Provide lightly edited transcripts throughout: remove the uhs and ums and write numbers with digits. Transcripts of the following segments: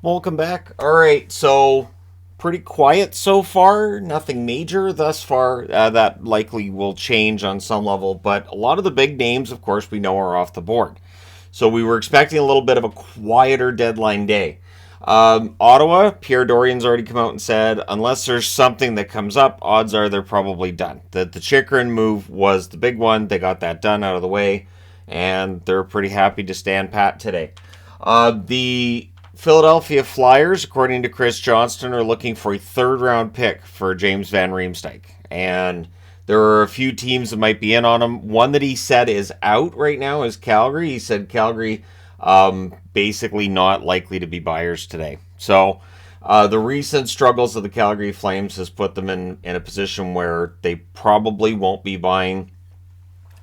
Welcome back. All right, so pretty quiet so far. Nothing major thus far. That likely will change on some level, but a lot of the big names, of course, we know are off the board. So we were expecting a little bit of a quieter deadline day. Ottawa, Pierre Dorian's already come out and said, unless there's something that comes up, odds are they're probably done. The Chychrun move was the big one. They got that done out of the way, and they're pretty happy to stand pat today. The Philadelphia Flyers, according to Chris Johnston, are looking for a third-round pick for James Van Riemsdyk. And there are a few teams that might be in on him. One that he said is out right now is Calgary. He said Calgary basically not likely to be buyers today. So the recent struggles of the Calgary Flames has put them in a position where they probably won't be buying.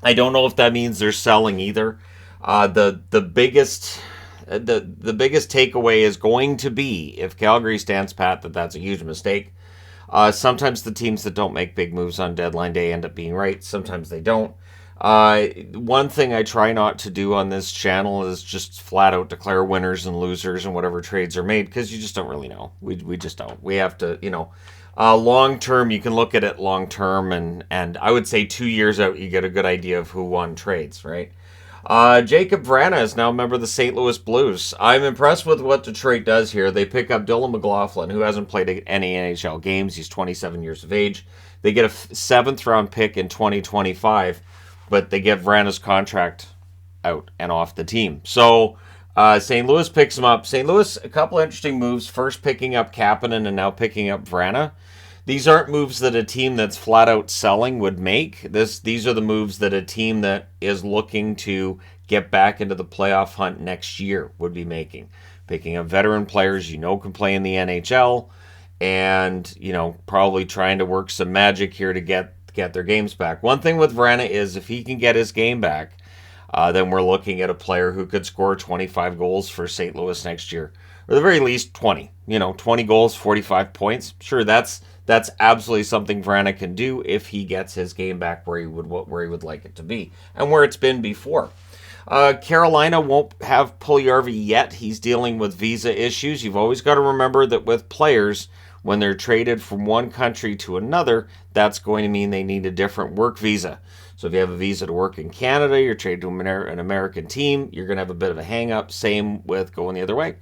I don't know if that means they're selling either. The biggest takeaway is going to be, if Calgary stands pat, that's a huge mistake. Sometimes the teams that don't make big moves on deadline day end up being right. Sometimes they don't. One thing I try not to do on this channel is just flat out declare winners and losers and whatever trades are made, because you just don't really know. We just don't. We have to, long term, you can look at it long term, and I would say 2 years out, you get a good idea of who won trades, right? Jacob Vrana is now a member of the St. Louis Blues. I'm impressed with what Detroit does here. They pick up Dylan McLaughlin, who hasn't played any NHL games. He's 27 years of age. They get a seventh-round pick in 2025, but they get Vrana's contract out and off the team. So St. Louis picks him up. St. Louis, a couple interesting moves. First picking up Kapanen and now picking up Vrana. These aren't moves that a team that's flat out selling would make. These are the moves that a team that is looking to get back into the playoff hunt next year would be making. Picking up veteran players can play in the NHL, and probably trying to work some magic here to get their games back. One thing with Vrana is if he can get his game back, then we're looking at a player who could score 25 goals for St. Louis next year, or at the very least 20. 20 goals, 45 points. Sure, that's absolutely something Vrana can do if he gets his game back where he would like it to be and where it's been before. Carolina won't have Puljujarvi yet. He's dealing with visa issues. You've always got to remember that with players, when they're traded from one country to another, that's going to mean they need a different work visa. So if you have a visa to work in Canada, you're traded to an American team, you're going to have a bit of a hang-up. Same with going the other way.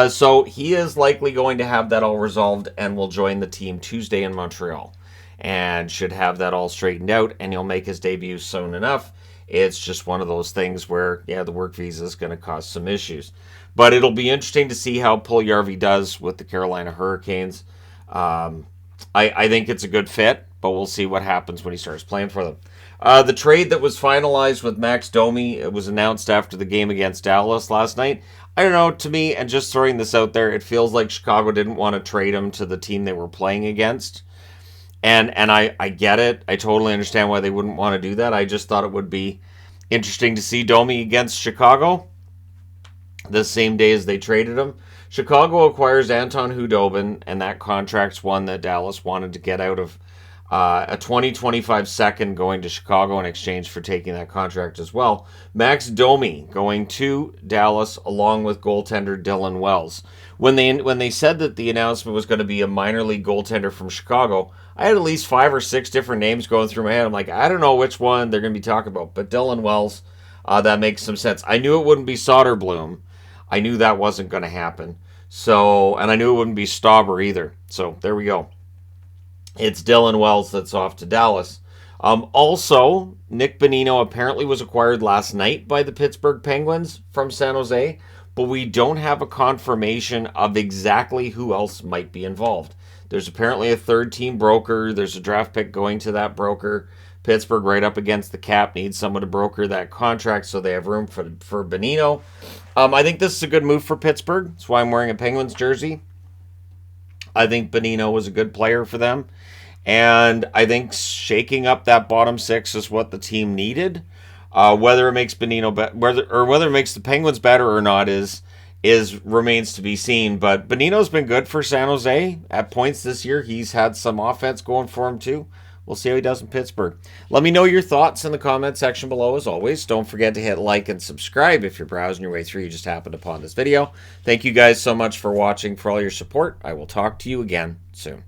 So he is likely going to have that all resolved and will join the team Tuesday in Montreal and should have that all straightened out, and he'll make his debut soon enough. It's just one of those things where, the work visa is going to cause some issues. But it'll be interesting to see how Puljujarvi does with the Carolina Hurricanes. I think it's a good fit, but we'll see what happens when he starts playing for them. The trade that was finalized with Max Domi, it was announced after the game against Dallas last night. I don't know, to me, and just throwing this out there, it feels like Chicago didn't want to trade him to the team they were playing against. And I get it. I totally understand why they wouldn't want to do that. I just thought it would be interesting to see Domi against Chicago the same day as they traded him. Chicago acquires Anton Hudobin, and that contract's one that Dallas wanted to get out of. A 2025 second going to Chicago in exchange for taking that contract as well. Max Domi going to Dallas along with goaltender Dylan Wells. When they said that the announcement was going to be a minor league goaltender from Chicago, I had at least 5 or 6 different names going through my head. I'm like, I don't know which one they're going to be talking about, but Dylan Wells, that makes some sense. I knew it wouldn't be Soderblom. I knew that wasn't going to happen. So, and I knew it wouldn't be Stauber either. So there we go. It's Dylan Wells that's off to Dallas. Also, Nick Bonino apparently was acquired last night by the Pittsburgh Penguins from San Jose, but we don't have a confirmation of exactly who else might be involved. There's apparently a third-team broker. There's a draft pick going to that broker. Pittsburgh, right up against the cap, needs someone to broker that contract so they have room for Bonino. I think this is a good move for Pittsburgh. That's why I'm wearing a Penguins jersey. I think Bonino was a good player for them. And I think shaking up that bottom 6 is what the team needed. Whether it makes Bonino whether it makes the Penguins better or not is remains to be seen. But Bonino's been good for San Jose at points this year. He's had some offense going for him too. We'll see how he does in Pittsburgh. Let me know your thoughts in the comment section below as always. Don't forget to hit like and subscribe if you're browsing your way through. You just happened upon this video. Thank you guys so much for watching, for all your support. I will talk to you again soon.